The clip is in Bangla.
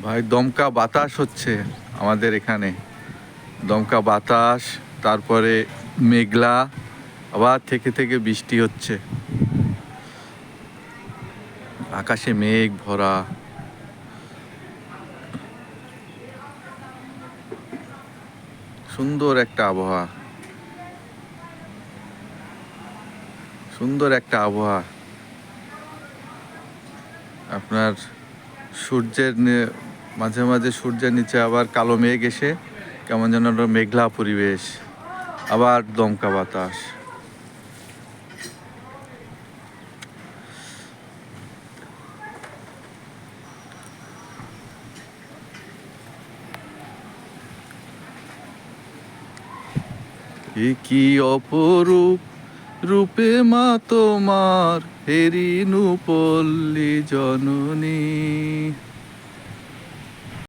ভাই দমকা বাতাস হচ্ছে আমাদের এখানে। দমকা বাতাস, তারপরে মেঘলা, আবার থেকে থেকে বৃষ্টি হচ্ছে, আকাশে মেঘ ভরা। সুন্দর একটা আবহাওয়া, সুন্দর একটা আবহাওয়া। আপনার মাঝে মাঝে সূর্যের নিচে আবার কালো মেঘ এসে কেমন যেন একটা মেঘলা পরিবেশ, আবার দমকা বাতাস। এ কি অপরূপ রূপে মা তোমার, হেরিনু পল্লী জননী।